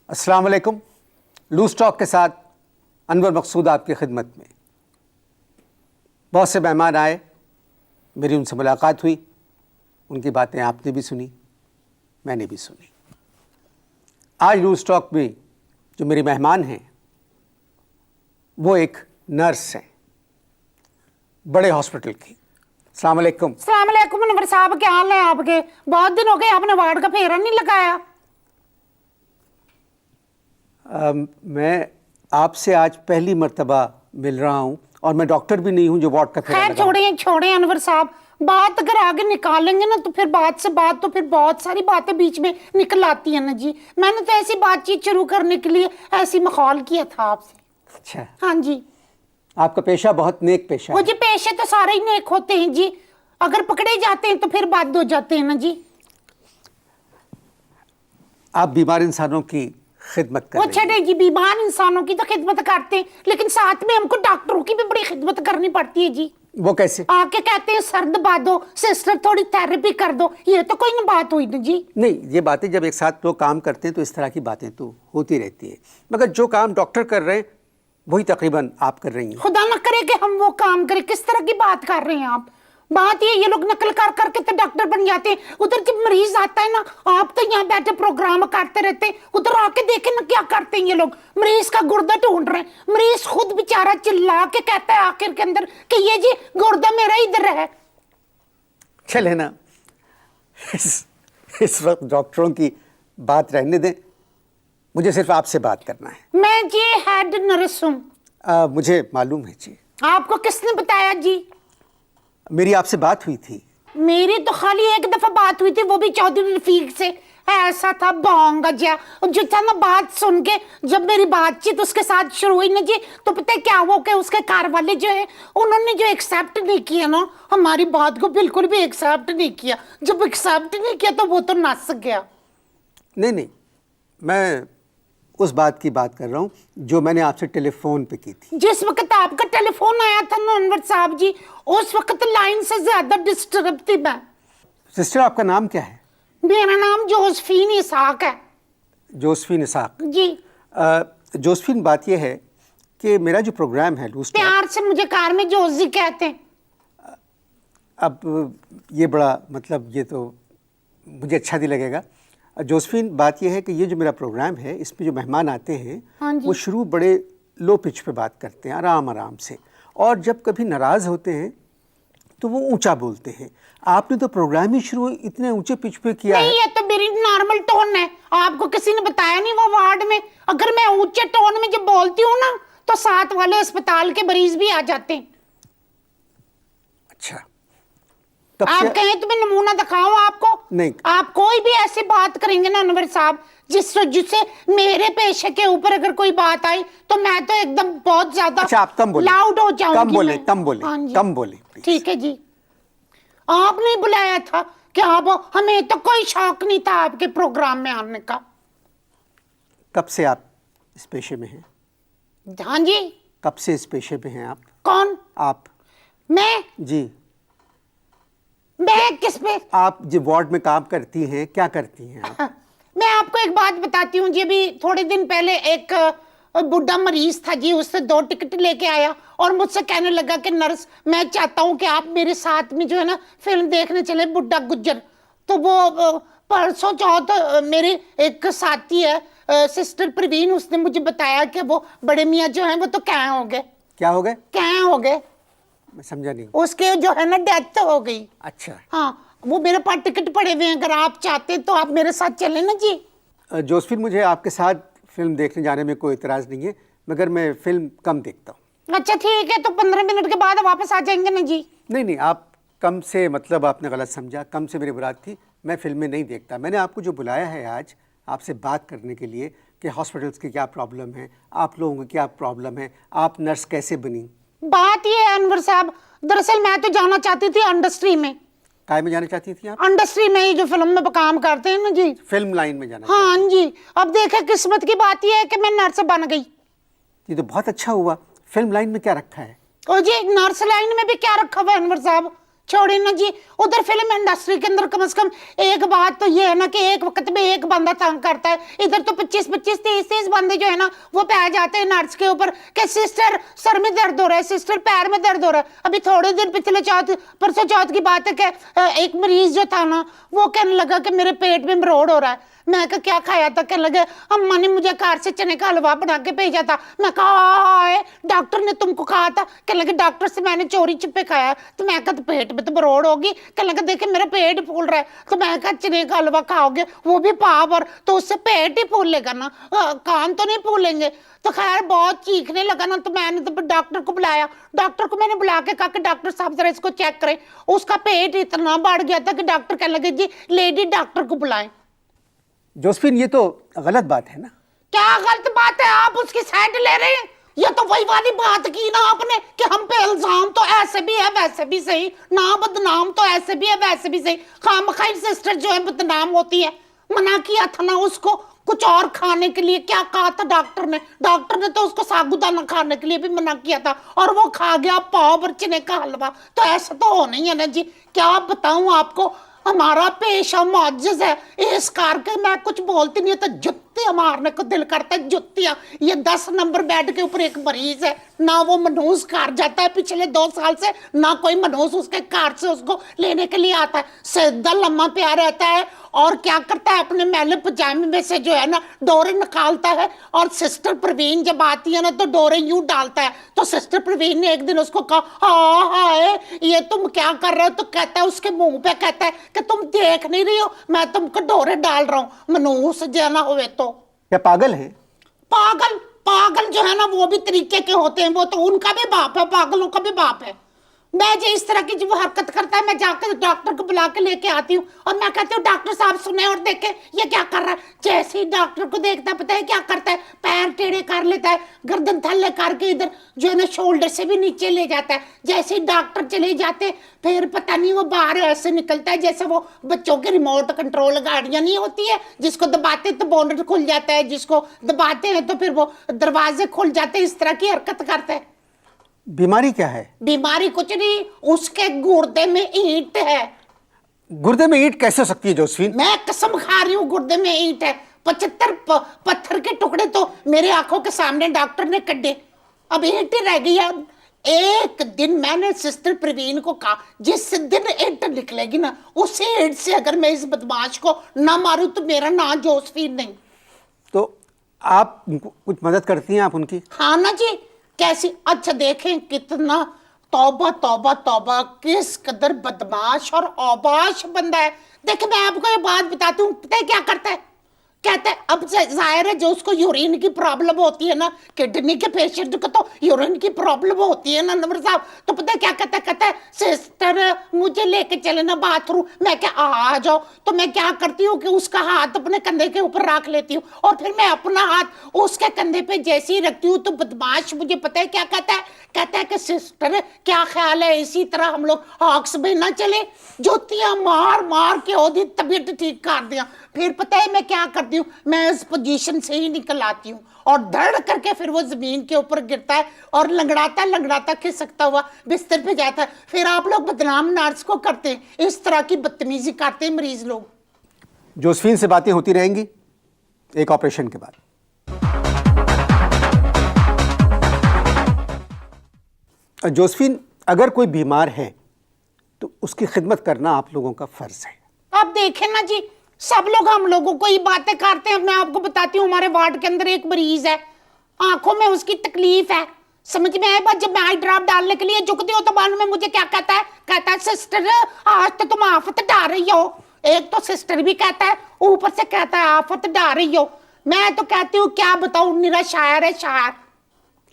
अस्सलाम वालेकुम। Loose talk के साथ अनवर मकसूद आपकी खिदमत में। बहुत से मेहमान आए, मेरी उनसे मुलाकात हुई, उनकी बातें आपने भी सुनी, मैंने भी सुनी। आज लूज टॉक में जो मेरी मेहमान हैं वो एक नर्स हैं, बड़े हॉस्पिटल की। अस्सलाम वालेकुम। अस्सलाम वालेकुम अनवर साहब, क्या हाल है आपके? बहुत दिन हो गए, आपने वार्ड का फेरा नहीं लगाया। मैं आपसे आज पहली मर्तबा मिल रहा हूँ और मैं डॉक्टर भी नहीं हूँ जो वार्ड का फेरा खैर लगाऊं। छोड़े अनवर साहब, बात अगर आगे निकालेंगे ना तो फिर बात से बात तो फिर बहुत सारी बातें बीच में निकल आती है ना जी। मैंने तो ऐसी बातचीत शुरू करने के लिए ऐसी मखौल किया था आपसे। अच्छा, हाँ जी। आपका पेशा बहुत नेक पेशा वो है। जी पेशे तो सारे ही नेक होते हैं जी, अगर पकड़े जाते हैं तो फिर बात हो जाते हैं ना जी। आप बीमार इंसानों की खिदमत कर वो रही हैं। छठे जी, बीमार इंसानों की तो खिदमत करते हैं, लेकिन साथ में हमको डॉक्टरों की भी बड़ी खिदमत करनी पड़ती है जी। वो कैसे? आके कहते हैं सर दबा दो, सिस्टर थोड़ी थेरेपी कर दो, ये तो कोई ना बात हुई ना जी। नहीं, ये बातें जब एक साथ लोग काम करते हैं तो इस तरह की बातें तो होती रहती हैं, मगर जो काम डॉक्टर कर रहे हैं वही तकरीबन आप कर रही हैं। खुदा न करे कि हम वो काम करें। किस तरह की बात कर रहे हैं आप? बात ये लोग नकल कर करके तो डॉक्टर बन जाते हैं। उधर जब मरीज आता है ना, आप तो यहाँ बैठे प्रोग्राम करते रहते हैं, उधर आके देखे ना क्या करते हैं ये लोग। मरीज का गुर्दा ढूंढ रहे हैं, मरीज खुद बेचारा चिल्ला के कहता है आखिर के अंदर कि ये जी गुर्दा मेरा इधर है। चले ना, इस वक्त डॉक्टरों की बात रहने दें, मुझे सिर्फ आपसे बात करना है। मैं जी हेड नर्स हूँ। मुझे मालूम है जी। आपको किसने बताया जी? मेरी आपसे बात हुई थी। मेरी तो खाली एक दफा बात हुई थी, वो भी चौधरी रफीक से। ऐसा था बोंगा जा, जो था ना बात सुन के जब मेरी बातचीत उसके साथ शुरू हुई ना जी, तो पता है क्या वो कि उसके कार वाले जो है उन्होंने जो एक्सेप्ट नहीं किया ना, हमारी बात को बिल्कुल भी एक्सेप्ट नहीं किया। जब एक्सेप्ट नहीं किया तो वो तो नस गया। नहीं, मैं उस बात की बात कर रहा हूँ जो मैंने आपसे टेलीफोन पे की थी। जिस वक्त आपका टेलीफोन आया था ना अनवर साहब जी, उस वक्त लाइन से ज्यादा डिस्टर्ब थी मैं। सिस्टर, आपका नाम क्या है? मेरा नाम जोसफीन इसाक है। जोसफीन इसाक जी। जोसफीन, बात यह है कि मेरा जो प्रोग्राम है लूज टॉक, प्यार से मुझे कार में जोजी कहते हैं। अब ये बड़ा मतलब ये तो मुझे अच्छा नहीं लगेगा। जोसफीन, बात यह है कि ये जो मेरा प्रोग्राम है इसमें जो मेहमान आते हैं हाँ जी। वो शुरू बड़े लो पिच पे बात करते हैं, आराम आराम से, और जब कभी नाराज़ होते हैं तो वो ऊंचा बोलते हैं। आपने तो प्रोग्राम ही शुरू इतने ऊंचे पिच पे किया नहीं, है। ये तो मेरी नॉर्मल टोन है। आपको किसी ने बताया नहीं वो वार्ड में अगर मैं ऊंचे टोन में जब बोलती हूँ ना तो साथ वाले अस्पताल के मरीज भी आ जाते हैं। अच्छा, तब आप से कहें तो मैं नमूना दिखाऊं आपको? नहीं। आप कोई भी ऐसी बात करेंगे ना अनवर साहब जिससे मेरे पेशे के ऊपर अगर कोई बात आई तो मैं तो एकदम बहुत ज्यादा अच्छा, आप कम बोले, लाउड हो जाऊंगी। कम बोले, मैं। कम बोले, हाँ जी। कम बोले, please। ठीक है जी। आपने बुलाया था कि आप, हमें तो कोई शौक नहीं था आपके प्रोग्राम में आने का। कब से आप इस पेशे में हैं? हाँ जी। कब से इस पेशे में हैं आप? कौन? आप? मैं जी। मैं किस पे? आप जो वार्ड में काम करती हैं, क्या करती हैं आप? मैं आपको एक बात बताती हूँ जी। अभी थोड़े दिन पहले एक बुढ़ा मरीज था जी, उससे 2 टिकट लेके आया और मुझसे कहने लगा कि नर्स, मैं चाहता हूँ कि आप मेरे साथ में जो है ना फिल्म देखने चले, बुढ़ा गुज्जर। तो वो परसों चौथ मेरे एक साथी है सिस्टर प्रवीण, उसने मुझे बताया कि वो बड़े मियाँ जो हैं वो तो क्या हो गए। क्या हो गए? क्या हो गए? मैं समझा नहीं। उसके जो है ना डेथ हो गई। अच्छा। हाँ, वो मेरे पास टिकट पड़े हुए हैं, अगर आप चाहते तो आप मेरे साथ चलें ना जी। जोसफिन, मुझे आपके साथ फिल्म देखने जाने में कोई इतराज़ नहीं है, मगर मैं फिल्म कम देखता हूँ। अच्छा ठीक है, तो 15 मिनट के बाद वापस आ जाएंगे ना जी। नहीं, आप कम से मतलब आपने गलत समझा, कम से मेरी मुराद थी मैं फिल्में नहीं देखता। मैंने आपको जो बुलाया है आज आपसे बात करने के लिए कि हॉस्पिटल्स की क्या प्रॉब्लम है, आप लोगों की क्या प्रॉब्लम है, आप नर्स कैसे बनी। बात ये है अनवर साहब, दरअसल मैं तो जाना चाहती थी इंडस्ट्री में। काय में जाना चाहती थी आप? इंडस्ट्री में ही जो फिल्म में काम करते हैं ना जी। फिल्म लाइन में जाना? हाँ जी। अब देखे किस्मत की बात ये है कि मैं नर्स बन गई। ये तो बहुत अच्छा हुआ। फिल्म लाइन में क्या रखा है? और जी नर्स लाइन में भी क्या रखा हुआ है अनवर साहब? छोड़े ना जी, उधर फिल्म इंडस्ट्री के अंदर कम से कम एक बात तो ये है ना कि एक वक्त में एक बंदा तंग करता है, इधर तो 25-25 30-30 बंदे जो है ना वो पै जाते हैं नर्स के ऊपर कि सिस्टर सर में दर्द हो रहा है, सिस्टर पैर में दर्द हो रहा है। अभी थोड़े दिन पिछले परसों चौथ की बात है कि एक मरीज जो था ना वो कहने लगा कि मेरे पेट में मरोड़ हो रहा है। मैं कहा क्या खाया था? कहने लगे अम्मा ने मुझे कार से चने का हलवा बना के भेजा था। मैं कहा डॉक्टर ने तुमको कहा था? कहने लगे डॉक्टर से मैंने चोरी छिपे खाया। तो मैं कहा तो पेट में तो मरोड़ होगी। कहने लगे देखे मेरा पेट फूल रहा है। तो मैं कहा चने का हलवा खाओगे वो भी पावर, तो उससे पेट ही फूलेगा ना, कान तो नहीं फूलेंगे। तो खैर बहुत चीखने लगा ना, तो मैंने तो डॉक्टर को बुलाया। डॉक्टर को मैंने बुला के कहा कि डॉक्टर साहब जरा इसको चेक करें। उसका पेट इतना बढ़ गया था कि डॉक्टर कहने लगे जी लेडी डॉक्टर को बुलाएं। जोसेफिन, ये तो गलत बात है ना? क्या गलत बात है? आप उसकी साइड ले रहे हैं। ये तो वही वाली बात की ना आपने कि हम पे इल्जाम तो ऐसे भी है वैसे भी सही, ना बदनाम तो ऐसे भी है वैसे भी सही। खामखा सिस्टर जो है बदनाम होती है। मना किया था ना उसको कुछ और खाने के लिए, क्या कहा था डॉक्टर ने? डॉक्टर ने तो उसको साबूदाना खाने के लिए भी मना किया था और वो खा गया पाव भर चने का हलवा। तो ऐसा तो हो नहीं है ना जी। क्या बताऊं आपको, हमारा पेशा मुअज्जज है, इस करके मैं कुछ बोलती नहीं तो जुत्तियां मारने को दिल करता है, जुत्तियां। ये 10 नंबर बेड के ऊपर एक मरीज है, ना वो मनहूस कार जाता है पिछले 2 साल से, ना कोई मनहूस उसके कार से उसको लेने के लिए आता है। सीधा लम्मा प्या रहता है और क्या करता है अपने मैले पजामे में से जो है ना डोरे निकालता है, और सिस्टर प्रवीण जब आती है ना तो डोरे यूं डालता है। तो सिस्टर प्रवीण ने एक दिन उसको कहा हाय ये तुम क्या कर रहे हो? तो कहता है उसके मुंह पे कहता है कि तुम देख नहीं रही हो मैं तुमको डोरे डाल रहा हूँ, मनहूस जाना हुए तो। क्या पागल है? पागल पागल जो है ना वो भी तरीके के होते हैं, वो तो उनका भी बाप है, पागलों का भी बाप है। मैं जो इस तरह की जो हरकत करता है मैं जाकर डॉक्टर को बुला के लेके आती हूँ और मैं कहती हूँ डॉक्टर साहब सुने और देखे ये क्या कर रहा है। जैसे ही डॉक्टर को देखता है पता है क्या करता है, पैर टेढ़े कर लेता है, गर्दन थल्ले करके इधर जो है ना शोल्डर से भी नीचे ले जाता है। जैसे ही डॉक्टर चले जाते फिर पता नहीं वो बाहर ऐसे निकलता है जैसे वो बच्चों के रिमोट कंट्रोल गाड़ियां नहीं होती है, जिसको दबाते तो बोनट खुल जाता है, जिसको दबाते हैं तो फिर वो दरवाजे खुल जाते हैं। इस तरह की हरकत करता है। बीमारी क्या है? बीमारी कुछ नहीं, उसके गुर्दे में ईंट है। गुर्दे में ईंट कैसे हो सकती है जोसेफिन? मैं कसम खा रही हूँ गुर्दे में ईंट है। 75 पत्थर के टुकड़े तो मेरे आंखों के सामने डॉक्टर ने कड्ढे, अब ईंट ही रह गई है। एक दिन मैंने सिस्टर प्रवीण को कहा जिस दिन ईंट निकलेगी ना उसी ईंट से अगर मैं इस बदमाश को ना मारूं तो मेरा नाम जोसेफिन नहीं। तो आप कुछ मदद करती हैं आप उनकी? हाँ ना जी, कैसी? अच्छा देखें कितना तौबा तौबा तौबा, किस कदर बदमाश और औबाश बंदा है। देखिए मैं आपको ये बात बताती हूँ, पता है क्या करता है? कहते हैं अब जाहिर है जो उसको यूरिन की प्रॉब्लम होती है ना, किडनी के पेशेंट को तो यूरिन की प्रॉब्लम होती है ना नंबर साहब, तो पता है क्या कहता है? कहता है सिस्टर मुझे लेके चले ना बाथरूम। मैं क्या आ जाओ? तो मैं क्या करती हूँ कि उसका हाथ अपने कंधे के ऊपर रख लेती हूँ और फिर मैं अपना हाथ उसके कंधे पे जैसे ही रखती हूँ तो बदमाश मुझे पता है क्या कहता है? कहता है कि सिस्टर क्या ख्याल है इसी तरह हम लोग हॉक्स में ना चले? जोतियां मार मार के ओदी तबीयत ठीक कर दिया। फिर पता है मैं क्या करती हूँ, मैं इस पोजीशन से ही निकल आती हूँ और धड़ करके फिर वो जमीन के ऊपर गिरता है और लंगड़ाता खिसकता हुआ बिस्तर पे जाता है। फिर आप लोग बदनाम नर्स को करते हैं, इस तरह की बदतमीजी करते हैं मरीज लोग। जोसेफिन से बातें होती रहेंगी एक ऑपरेशन के बाद। जोसेफिन, अगर कोई बीमार है तो उसकी खिदमत करना आप लोगों का फर्ज है। आप देखें ना जी, सब लोग हम लोगों को ये बातें करते हैं। मैं आपको बताती हूँ हमारे वार्ड के अंदर एक मरीज है, आंखों में उसकी तकलीफ है, समझ में आए बात? जब मैं आई ड्रॉप डालने के लिए झुकती हूँ तो बाद में मुझे क्या कहता है? कहता है सिस्टर आज तो तुम आफत डाल रही हो। एक तो सिस्टर भी कहता है, ऊपर से कहता है आफत डाल रही हो। मैं तो कहती हूँ क्या बताऊँ, मेरा शायर है, शायर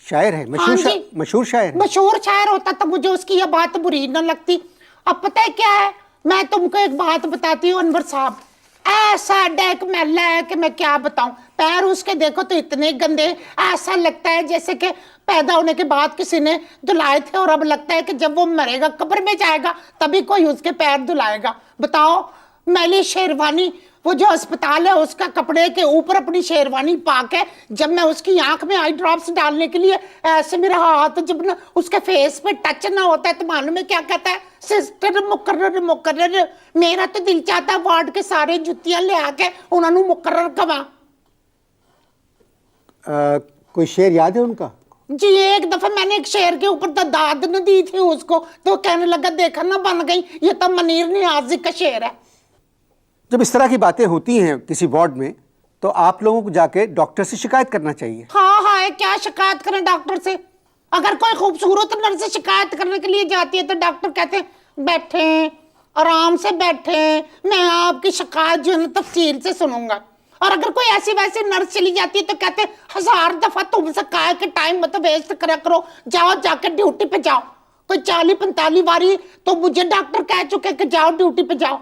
शायर है, मशहूर शायर है। मशहूर शायर होता तो मुझे उसकी यह बात बुरी न लगती। अब पता है क्या है, मैं तुमको एक बात बताती हूँ अनवर साहब, ऐसा डेक मैला है कि मैं क्या बताऊं। पैर उसके देखो तो इतने गंदे, ऐसा लगता है जैसे कि पैदा होने के बाद किसी ने धुलाए थे और अब लगता है कि जब वो मरेगा कब्र में जाएगा तभी कोई उसके पैर धुलाएगा। बताओ मैली शेरवानी, वो जो अस्पताल है उसका कपड़े के ऊपर अपनी शेरवानी पाके जब मैं उसकी आंख में आई ड्रॉप्स डालने के लिए ऐसे मेरा हाथ जब ना उसके फेस पे टच ना होता है तो मालूम है क्या कहता है, सिस्टर मुकर्रर मुकर्रर। मेरा तो दिल चाहता है वार्ड के सारे जुतियां ले आके उन्होंने मुकर्रर कवा। कोई शेर याद है उनका? जी एक दफा मैंने एक शेर के ऊपर दाद न दी थी उसको, तो कहने लगा देखा ना बन गई, ये तो मनीर नियाज़ी का शेर है। जब इस तरह की बातें होती हैं किसी वार्ड में तो आप लोगों को जाके डॉक्टर से शिकायत करना चाहिए। हाँ हाँ क्या शिकायत करें डॉक्टर से? अगर कोई खूबसूरत नर्स से शिकायत करने के लिए जाती है तो डॉक्टर कहते हैं बैठे आराम से बैठे, मैं आपकी शिकायत जो है ना तफसील से सुनूंगा। और अगर कोई ऐसी वैसी नर्स चली जाती है तो कहते हैं 1000 दफा तुमसे कहा कि टाइम मत वेस्ट करा करो, जाओ जाके ड्यूटी पे जाओ। कोई 40-45 बारी तो मुझे डॉक्टर कह चुके कि जाओ ड्यूटी पे जाओ।